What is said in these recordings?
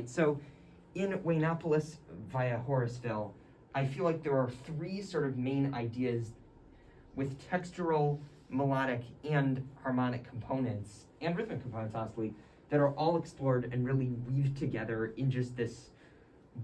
right? So in Waynopolis via Horaceville, I feel like there are three sort of main ideas with textural, melodic, and harmonic components, and rhythmic components, honestly, that are all explored and really weaved together in just this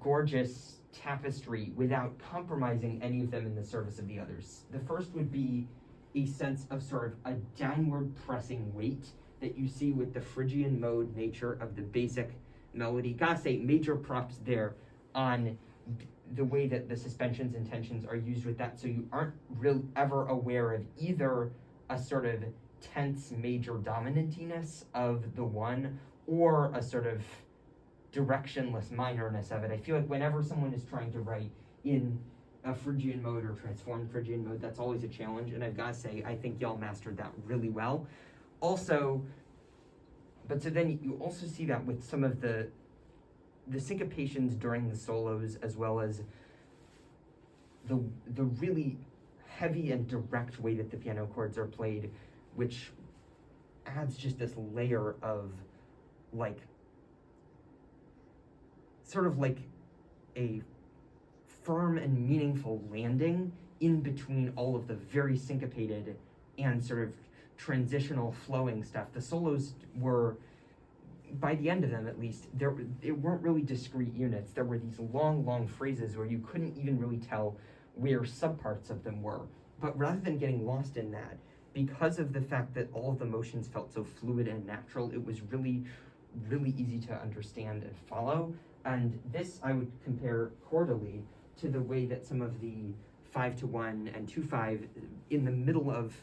gorgeous tapestry without compromising any of them in the service of the others. The first would be a sense of sort of a downward pressing weight that you see with the Phrygian mode nature of the basic melody. Gotta say, major props there on the way that the suspensions and tensions are used with that, so you aren't ever aware of either a sort of tense major dominantiness of the one or a sort of directionless minorness of it. I feel like whenever someone is trying to write in a Phrygian mode or transformed Phrygian mode, that's always a challenge, and I've got to say, I think y'all mastered that really well. Also, but so then you also see that with some of the syncopations during the solos, as well as the really heavy and direct way that the piano chords are played, which adds just this layer of like sort of like a firm and meaningful landing in between all of the very syncopated and sort of transitional flowing stuff. The solos were, by the end of them at least, it weren't really discrete units. There were these long phrases where you couldn't even really tell where subparts of them were. But rather than getting lost in that, because of the fact that all of the motions felt so fluid and natural, it was really easy to understand and follow. And this I would compare chordally to the way that some of the 5-1 and 2-5 in the middle of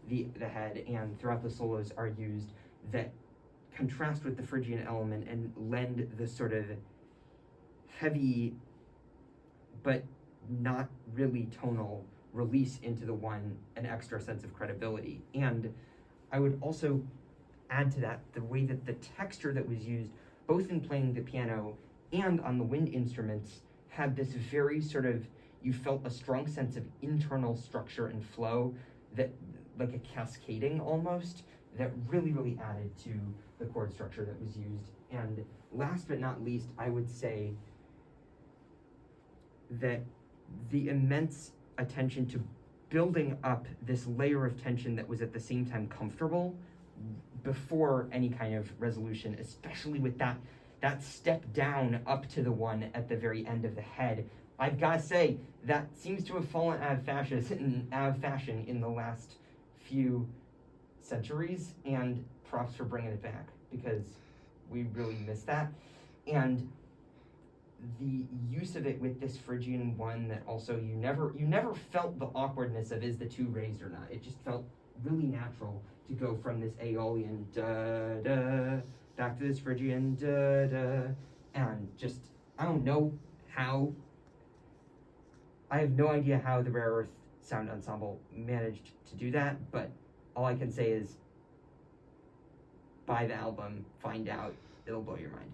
the head and throughout the solos are used, that contrast with the Phrygian element and lend the sort of heavy but not really tonal release into the one an extra sense of credibility. And I would also add to that the way that the texture that was used both in playing the piano and on the wind instruments had this very sort of, you felt a strong sense of internal structure and flow, that like a cascading almost, that really added to the chord structure that was used. And last but not least, I would say that the immense attention to building up this layer of tension that was at the same time comfortable before any kind of resolution, especially with that step down up to the one at the very end of the head. I've got to say, that seems to have fallen out of fashion in the last few centuries, and props for bringing it back, because we really miss that. And the use of it with this Phrygian one, that also you never felt the awkwardness of, is the two raised or not. It just felt really natural to go from this Aeolian da da back to this Phrygian da da, and just, I don't know how, I have no idea how the Rare Earth Sound Ensemble managed to do that, but all I can say is buy the album, find out, it'll blow your mind.